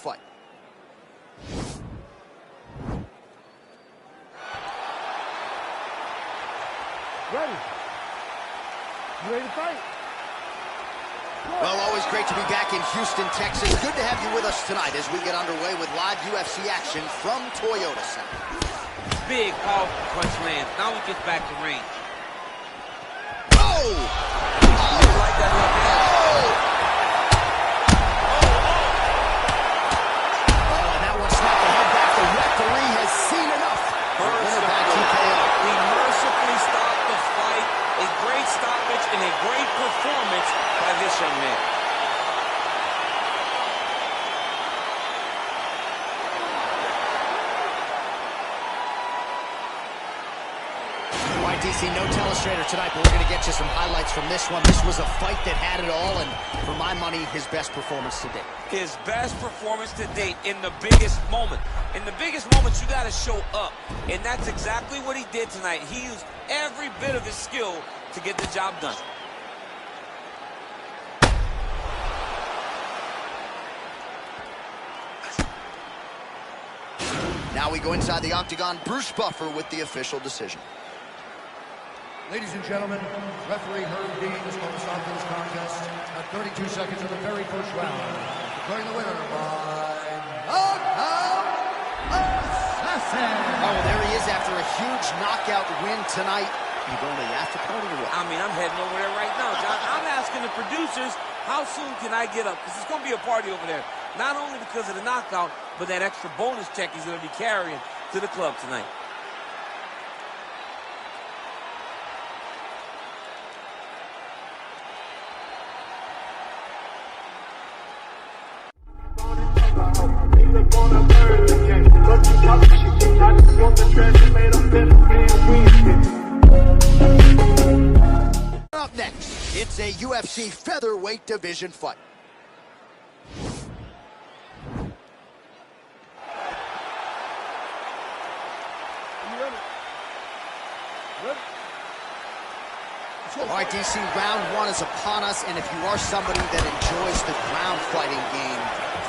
fight. Ready? You ready to fight? Well, always great to be back in Houston, Texas. Good to have you with us tonight as we get underway with live UFC action from Toyota Center. Big, powerful punch lands. Now he gets back to range. Oh! Like that left hand. Oh, and that one snapped the head back. The referee has seen enough. Winner by TKO. He mercifully stopped the fight. A great stoppage and a great performance by this young man. DC, no telestrator tonight, but we're going to get you some highlights from this one. This was a fight that had it all, and for my money, his best performance to date. His best performance to date in the biggest moment. In the biggest moments, you got to show up, and that's exactly what he did tonight. He used every bit of his skill to get the job done. Now we go inside the octagon. Bruce Buffer with the official decision. Ladies and gentlemen, referee Herb Dean is going to stop this contest at 32 seconds of the very first round. Declaring the winner by knockout assassin. Oh, there he is after a huge knockout win tonight. You going to the after party or what? I mean, I'm heading over there right now, John. I'm asking the producers, how soon can I get up? Because it's going to be a party over there. Not only because of the knockout, but that extra bonus check he's going to be carrying to the club tonight. Up next, it's a UFC featherweight division fight. All right, DC, round one is upon us, and if you are somebody that enjoys the ground fighting game,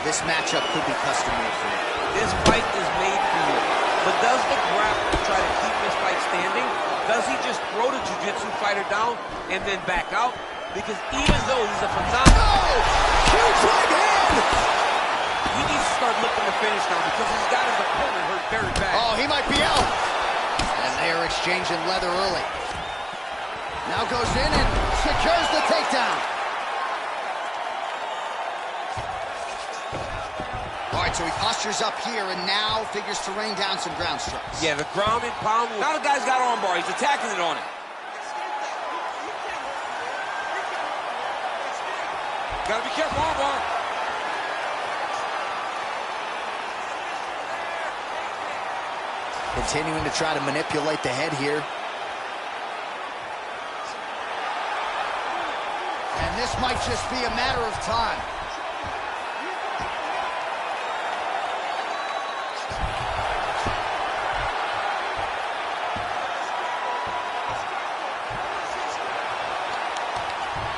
this matchup could be custom-made for you. This fight is made for you. But does the grappler try to keep this fight standing? Does he just throw the jiu-jitsu fighter down and then back out? Because even though he's a phenomenal... Oh! Huge right hand! He needs to start looking to finish now because he's got his opponent hurt very bad. Oh, he might be out. And they're exchanging leather early. Now goes in and secures the takedown. All right, so he postures up here and now figures to rain down some ground strikes. Yeah, the ground and pound. Now the guy's got armbar. He's attacking it on it. Gotta be careful, armbar. Continuing to try to manipulate the head here. And this might just be a matter of time.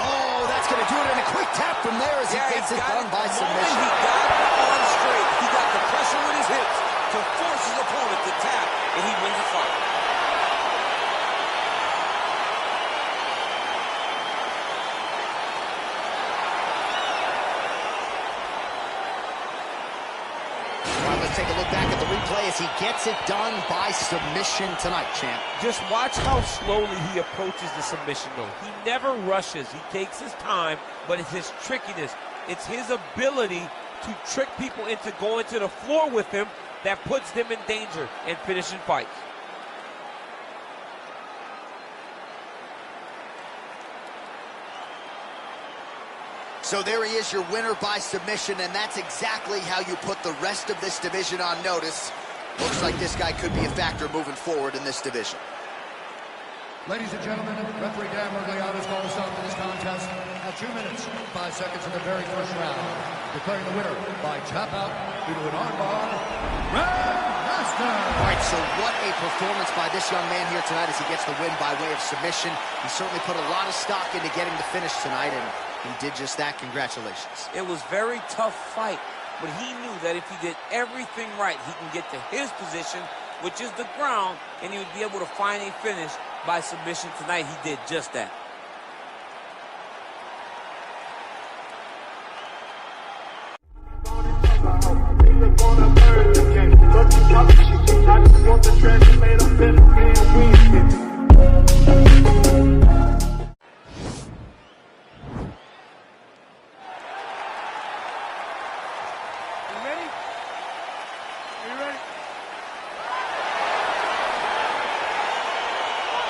Oh, that's going to do it in a quick tap from there as he gets it done by submission. He got on straight. He got the pressure with his hips to force his opponent to tap, and he wins the fight. Take a look back at the replay as he gets it done by submission tonight, champ. Just watch how slowly he approaches the submission, though. He never rushes. He takes his time, but it's his trickiness. It's his ability to trick people into going to the floor with him that puts them in danger and finishing fights. So there he is, your winner by submission, and that's exactly how you put the rest of this division on notice. Looks like this guy could be a factor moving forward in this division. Ladies and gentlemen, referee Dan Mergliano is going to stop this contest at 2 minutes, 5 seconds of the very first round. Declaring the winner by tap out due to an armbar, Grandmaster. All right, so what a performance by this young man here tonight as he gets the win by way of submission. He certainly put a lot of stock into getting the finish tonight, and he did just that. Congratulations. It was a very tough fight. but he knew that if he did everything right, he can get to his position, which is the ground, and he would be able to find a finish by submission tonight. He did just that.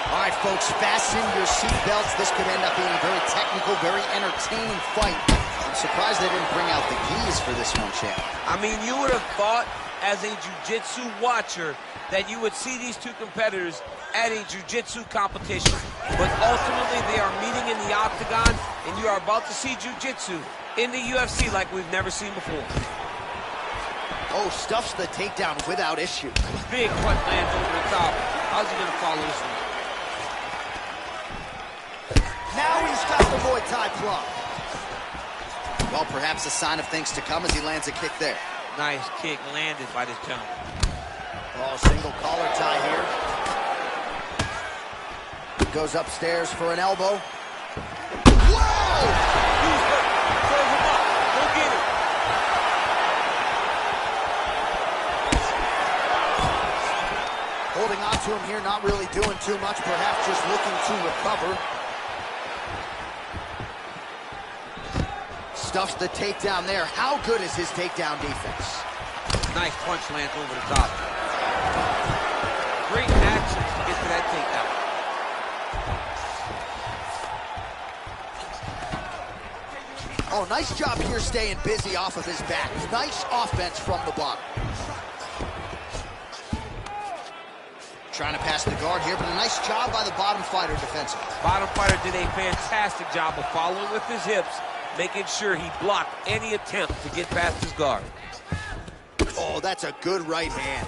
All right, folks, fasten your seatbelts. This could end up being a very technical, very entertaining fight. I'm surprised they didn't bring out the gis for this one, champ. I mean, you would have thought as a jiu-jitsu watcher that you would see these two competitors at a jiu-jitsu competition. But ultimately, they are meeting in the octagon, and you are about to see jiu-jitsu in the UFC like we've never seen before. Oh, stuffs the takedown without issue. Big punch lands over the top. How's he going to follow this one? Now he's got the Muay Thai plug. Well, perhaps a sign of things to come as he lands a kick there. Nice kick landed by this gentleman. Oh, single collar tie here. Goes upstairs for an elbow. Whoa! He's hurt. Serve him up. Go get it. Holding on to him here, not really doing too much, perhaps just looking to recover. Stuffs the takedown there. How good is his takedown defense? Nice punch lands over the top. Great action to get to that takedown. Oh, nice job here staying busy off of his back. Nice offense from the bottom. Trying to pass the guard here, but a nice job by the bottom fighter defensively. Bottom fighter did a fantastic job of following with his hips, making sure he blocked any attempt to get past his guard. Oh, that's a good right hand.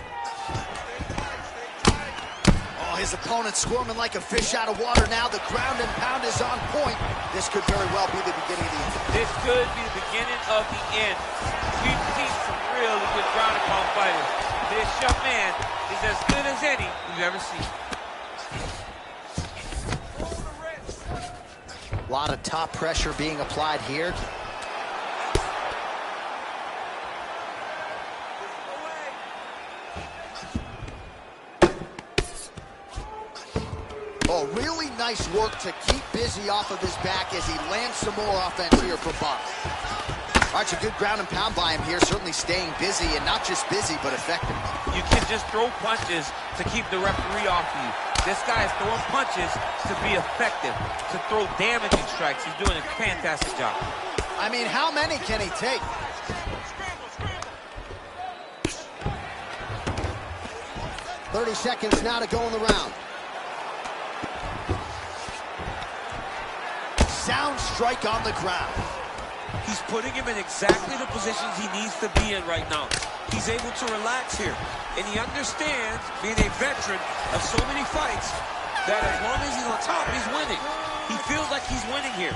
Oh, his opponent squirming like a fish out of water now. The ground and pound is on point. This could very well be the beginning of the end. This could be the beginning of the end. We've seen some really good ground and pound fighters. This young man is as good as any we've ever seen. A lot of top pressure being applied here. Oh, really nice work to keep busy off of his back as he lands some more offense here from Bob. All right, a good ground and pound by him here, certainly staying busy, and not just busy, but effective. You can just throw punches to keep the referee off of you. This guy is throwing punches to be effective, to throw damaging strikes. He's doing a fantastic job. I mean, how many can he take? "30 seconds now to go in the round. Sound strike on the ground. He's putting him in exactly the positions he needs to be in right now. He's able to relax here, and he understands, being a veteran of so many fights, that as long as he's on top, he's winning. He feels like he's winning here.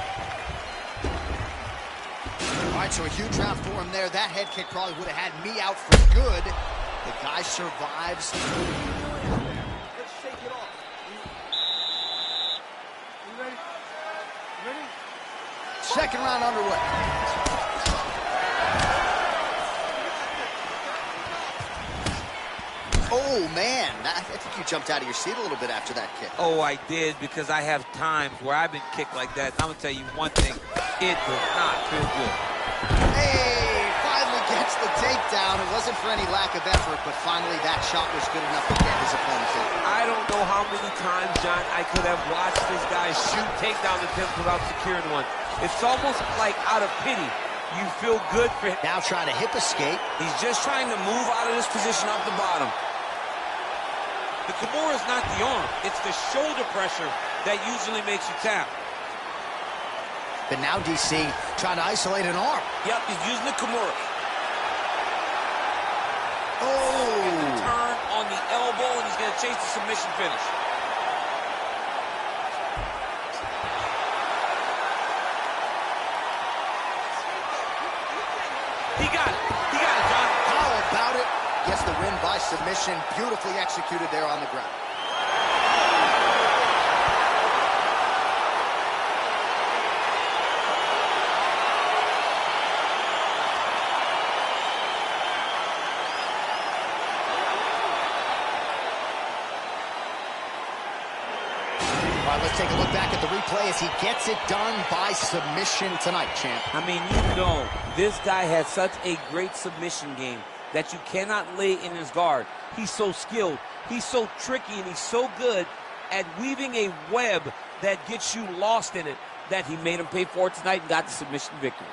All right, so a huge round for him there. That head kick probably would have had me out for good. The guy survives. Let's shake it off. You ready? Ready? Second round underway. Oh, man. I think you jumped out of your seat a little bit after that kick. Oh, I did, because I have times where I've been kicked like that. I'm going to tell you one thing. It does not feel good. Hey, finally gets the takedown. It wasn't for any lack of effort, but finally that shot was good enough to get his opponent in. I don't know how many times, John, I could have watched this guy shoot takedown attempts without securing one. It's almost like out of pity. You feel good for him. Now trying to hip escape. He's just trying to move out of this position off the bottom. The Kimura is not the arm. It's the shoulder pressure that usually makes you tap. But now DC trying to isolate an arm. Yep, he's using the Kimura. Oh! Turn on the elbow, and he's going to chase the submission finish. He got it. He gets the win by submission. Beautifully executed there on the ground. All right, let's take a look back at the replay as he gets it done by submission tonight, champ. I mean, you know, this guy has such a great submission game that you cannot lay in his guard. He's so skilled, he's so tricky, and he's so good at weaving a web that gets you lost in it that he made him pay for it tonight and got the submission victory.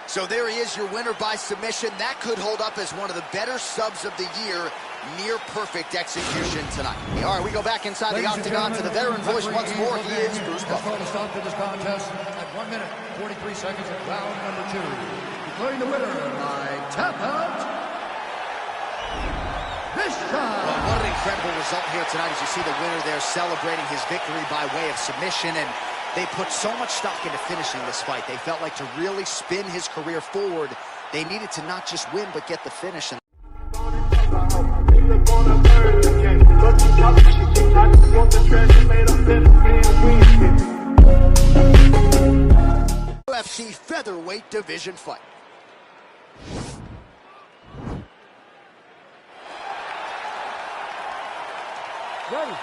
So there he is, your winner by submission. That could hold up as one of the better subs of the year. Near perfect execution tonight. All right, we go back inside the octagon to the veteran voice once more. He is Bruce Buffer. To stop to this contest at 1 minute, 43 seconds of round number 2. Declaring the winner by tap out, this time. Well, what an incredible result here tonight as you see the winner there celebrating his victory by way of submission. And they put so much stock into finishing this fight. They felt like to really spin his career forward, they needed to not just win, but get the finish. UFC featherweight division fight. Ready.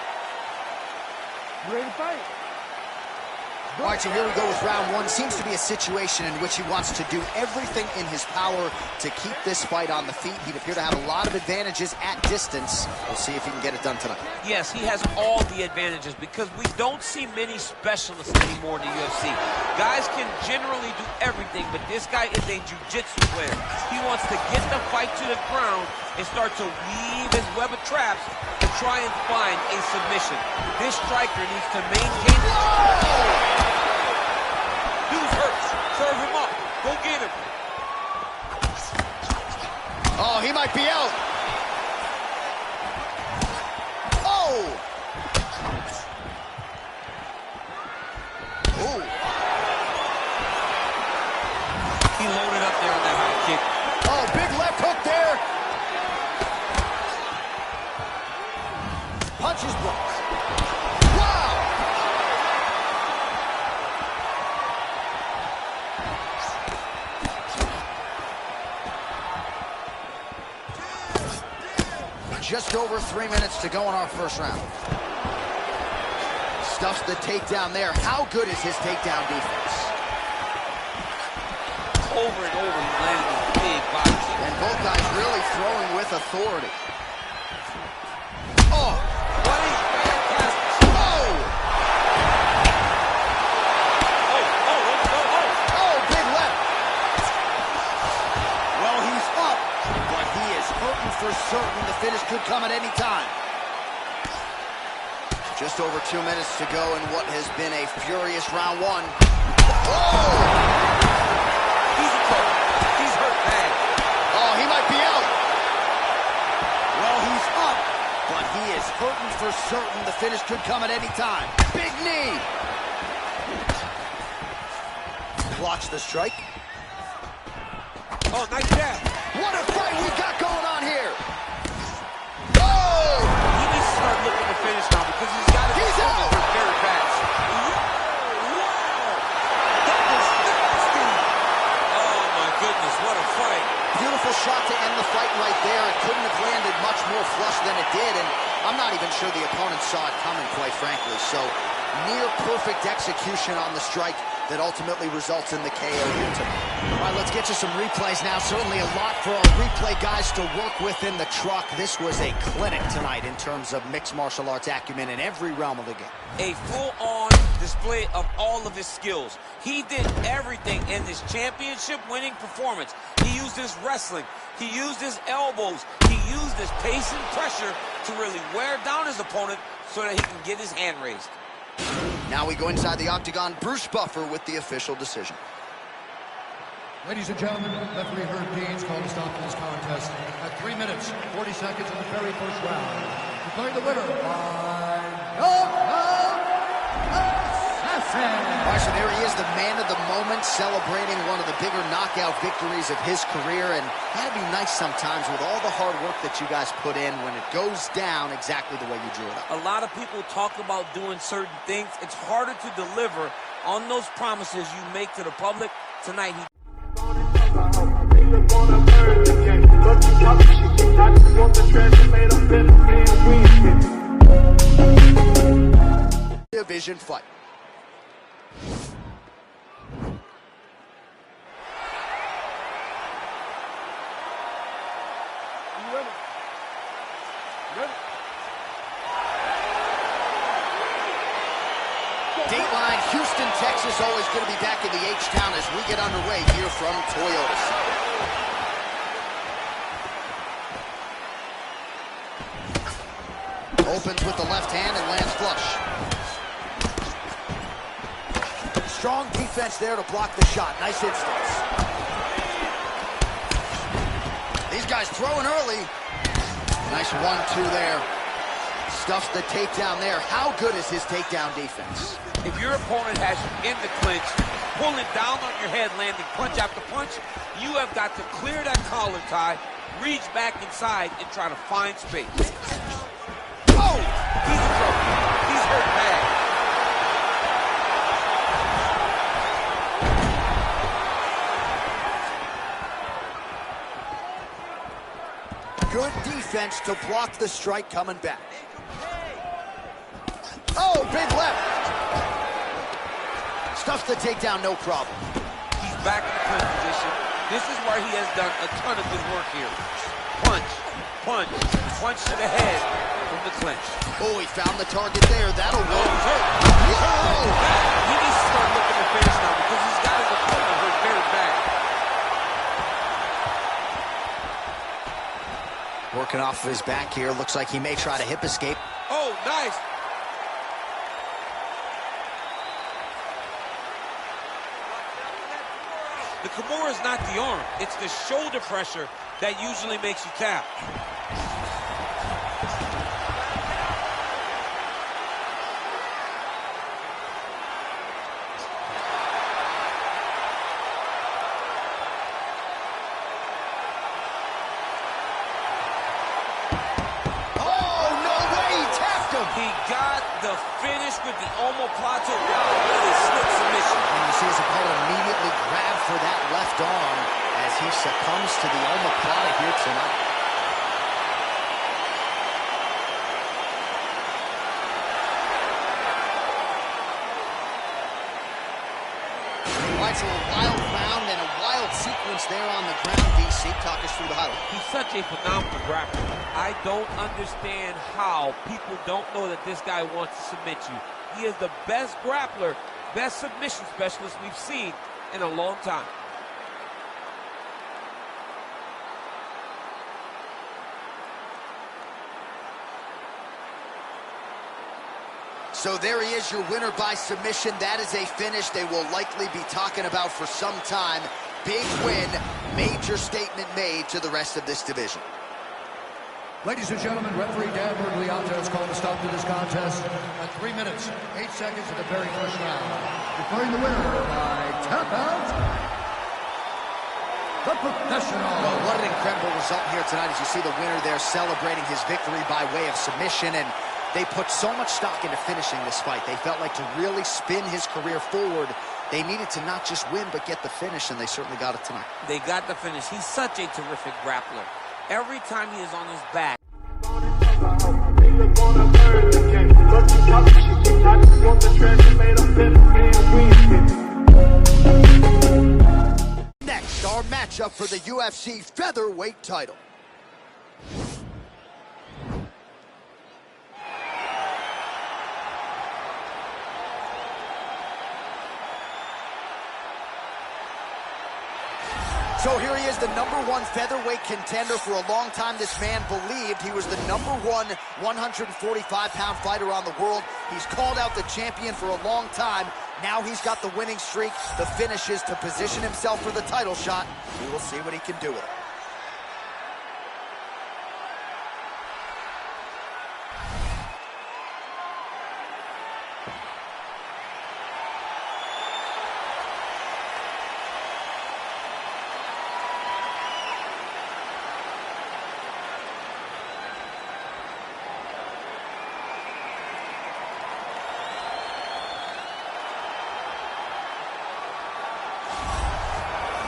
You ready to fight? All right, so here we go with round 1. Seems to be a situation in which he wants to do everything in his power to keep this fight on the feet. He'd appear to have a lot of advantages at distance. We'll see if he can get it done tonight. Yes, he has all the advantages because we don't see many specialists anymore in the UFC. Guys can generally do everything, but this guy is a jiu-jitsu player. He wants to get the fight to the ground and start to weave his web of traps to try and find a submission. This striker needs to maintain the... Dude's hurt. Serve him up. Go get him. Oh, he might be out. Oh! Ooh. He loaded up there on that high kick. Oh, big left hook there. Punches blocked. Wow! Just over 3 minutes to go in our first round. Stuffs the takedown there. How good is his takedown defense? Over and over, he's landing these big body kicks. And both guys really throwing with authority. Oh! What is fantastic. Oh! Oh, big left. Well, he's up, but he is hurting for certain. The finish could come at any time. Just over 2 minutes to go in what has been a furious round 1. Oh! He's a coach. He's hurt bad. Oh, he might be out. Well, he's up, but he is hurting for certain. The finish could come at any time. Big knee. Blocks the strike. Oh, nice jab. What a fight we got going on here. Oh! He needs to start looking to finish now because he's got to be out. very fast. Wow! That was nasty. Oh, my goodness, what a fight. Beautiful shot to end the fight right there. It couldn't have landed much more flush than it did, and I'm not even sure the opponent saw it coming, quite frankly. So, near perfect execution on the strike that ultimately results in the KO here tonight. All right, let's get to some replays now. Certainly a lot for our replay guys to work with in the truck. This was a clinic tonight in terms of mixed martial arts acumen in every realm of the game. A full-on display of all of his skills. He did everything in this championship-winning performance. He used his wrestling. He used his elbows. He used his pace and pressure to really wear down his opponent so that he can get his hand raised. Now we go inside the octagon. Bruce Buffer with the official decision. Ladies and gentlemen, referee Herb Dean's called to stop this contest at 3 minutes, 40 seconds of the very first round. Declaring the winner by knockout assassin. 10. All right, so there he is, the man of the moment, celebrating one of the bigger knockout victories of his career. And that'd be nice sometimes with all the hard work that you guys put in when it goes down exactly the way you drew it up. A lot of people talk about doing certain things. It's harder to deliver on those promises you make to the public. Tonight, he... Division fight. You ready? Ready? Dateline, Houston, Texas, always going to be back in the H-Town as we get underway here from Toyota Center. Opens with the left hand and lands flush. Strong defense there to block the shot. Nice instincts. These guys throwing early. Nice 1-2 there. Stuffs the takedown there. How good is his takedown defense? If your opponent has you in the clinch, pulling down on your head, landing punch after punch, you have got to clear that collar tie, reach back inside, and try to find space. Oh! He's in trouble. He's hurt bad. Good defense to block the strike coming back. Oh, big left. Stuffs the takedown, no problem. He's back in the clinch position. This is where he has done a ton of good work here. Punch, punch, punch to the head from the clinch. Oh, he found the target there. That'll work. He's hurt. Whoa! He needs to start looking to finish now because he's got his opponent hurt very bad. Working off of his back here. Looks like he may try to hip escape. Oh, nice. The Kimura is not the arm. It's the shoulder pressure that usually makes you tap. He got the finish with the omoplata. Wow, what a slick submission. And you see his opponent immediately grab for that left arm as he succumbs to the omoplata here tonight. All right, so a wild round and a wild sequence there on the ground. DC, talk us through the highlight. He's such a phenomenal grappler. I don't understand how people don't know that this guy wants to submit you. He is the best grappler, best submission specialist we've seen in a long time. So there he is, your winner by submission. That is a finish they will likely be talking about for some time. Big win, major statement made to the rest of this division. Ladies and gentlemen, referee Dan Bergliata has called a stop to this contest at 3 minutes, 8 seconds of the very first round. Declaring the winner by tap out, the professional. Well, what an incredible result here tonight as you see the winner there celebrating his victory by way of submission. And they put so much stock into finishing this fight. They felt like to really spin his career forward, they needed to not just win, but get the finish, and they certainly got it tonight. They got the finish. He's such a terrific grappler. Every time he is on his back. Next, our matchup for the UFC featherweight title. So here he is, the #1 featherweight contender. For a long time, this man believed he was the #1 145-pound fighter on the world. He's called out the champion for a long time. Now he's got the winning streak, the finishes to position himself for the title shot. We will see what he can do with it.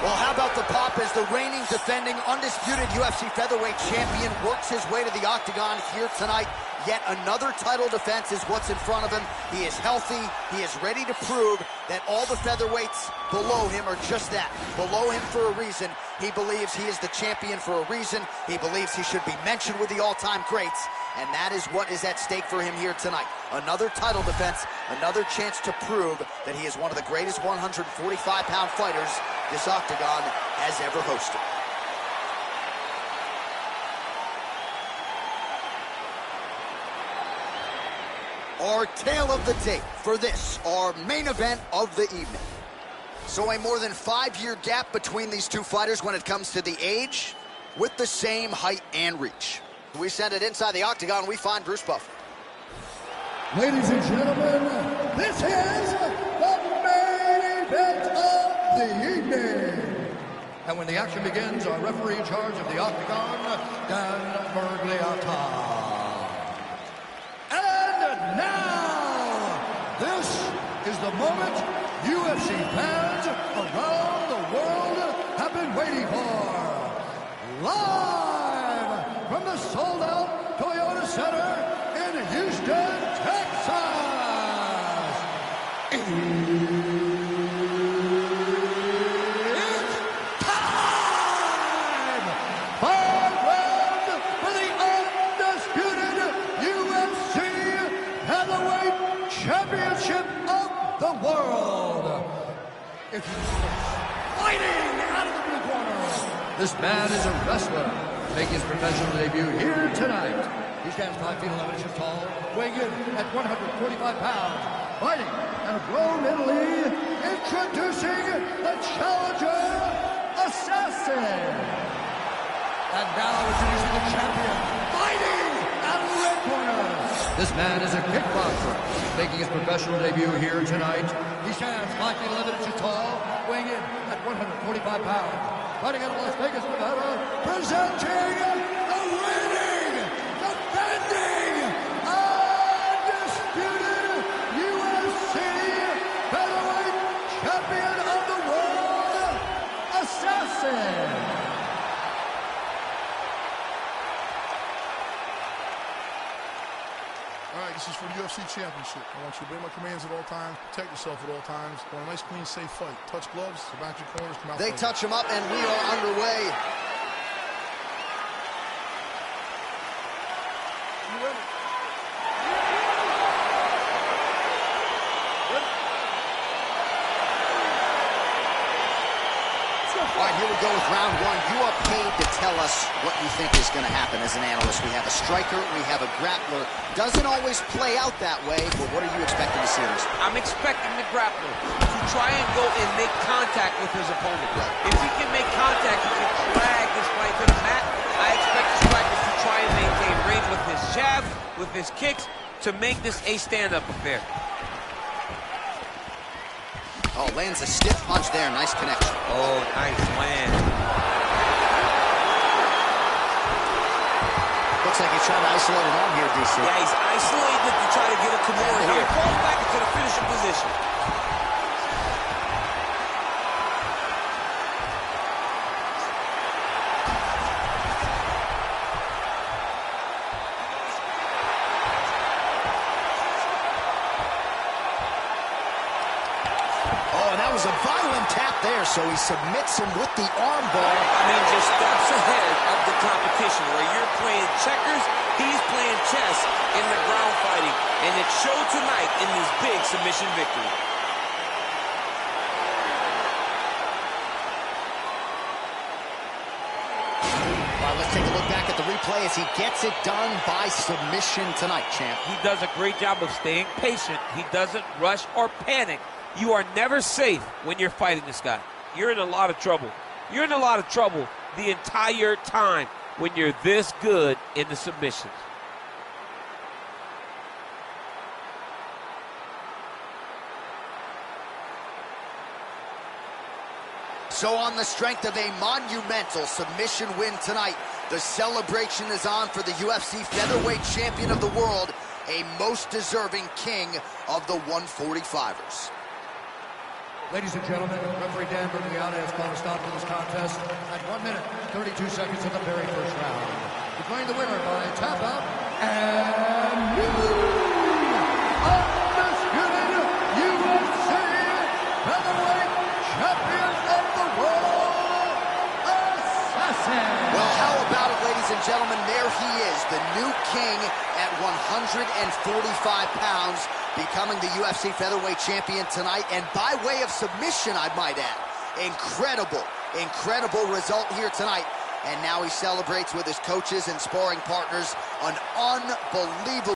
Well, how about the pop as the reigning, defending, undisputed UFC featherweight champion works his way to the octagon here tonight. Yet another title defense is what's in front of him. He is healthy. He is ready to prove that all the featherweights below him are just that, below him for a reason. He believes he is the champion for a reason. He believes he should be mentioned with the all-time greats. And that is what is at stake for him here tonight. Another title defense, another chance to prove that he is one of the greatest 145-pound fighters this octagon has ever hosted. Our tale of the tape for this, our main event of the evening. So a more than 5-year gap between these two fighters when it comes to the age, with the same height and reach. We send it inside the octagon, we find Bruce Buffer. Ladies and gentlemen, this is the main event of the evening. And when the action begins, our referee in charge of the octagon, Dan Bergliata. And now, this is the moment UFC fans around the world have been waiting for. Live from the sold-out Toyota Center in Houston, Texas. It's time! 5 rounds for the undisputed UFC Heavyweight Championship of the world. If you're fighting out of the blue corner, this man is a wrestler, making his professional debut here tonight. He stands 5 feet 11 inches tall, weighing in at 145 pounds, fighting out of Rome, Italy, introducing the challenger, Assassin. And now introducing the champion, fighting out of the red corner. This man is a kickboxer, making his professional debut here tonight. He stands 5 feet 11 inches tall, weighing in at 145 pounds. Fighting out of Las Vegas, Nevada, presenting the reigning, defending, undisputed UFC featherweight champion of the world, Assassin. All right, this is for the UFC Championship. I want you to obey my commands at all times, protect yourself at all times. I want a nice, clean, safe fight. Touch gloves, back your corners, come out. They touch him up, and we are underway. You ready? All right, here we go with round one. You are paid to tell us what you think is going to happen as an analyst. We have a striker, we have a grappler. Doesn't always play out that way, but what are you expecting to see in this? I'm expecting the grappler to try and go and make contact with his opponent. If he can make contact, he can drag this fight to the mat. I expect the strikers to try and maintain range with his jabs, with his kicks, to make this a stand-up affair. Oh, lands a stiff punch there. Nice connection. Oh, nice land. Looks like he's trying to isolate it on here, DC. Yeah, he's isolated to try to get a Kimura here. He falls back into the finishing position. A violent tap there, so he submits him with the arm bar. I mean, just steps ahead of the competition. Where you're playing checkers, he's playing chess in the ground fighting. And it showed tonight in his big submission victory. All right, let's take a look back at the replay as he gets it done by submission tonight, champ. He does a great job of staying patient. He doesn't rush or panic. You are never safe when you're fighting this guy. You're in a lot of trouble. You're in a lot of trouble the entire time when you're this good in the submissions. So on the strength of a monumental submission win tonight, the celebration is on for the UFC featherweight champion of the world, a most deserving king of the 145ers. Ladies and gentlemen, referee Dan Bergliana has called a stop to this contest at 1 minute, 32 seconds of the very first round. Declaring the winner by tap out and undisputed UFC featherweight champion of the world, Alessi. Well, how about it, ladies and gentlemen? There he is, the new king at 145 pounds, becoming the UFC featherweight champion tonight, and by way of submission, I might add. Incredible result here tonight. And now he celebrates with his coaches and sparring partners. An unbelievable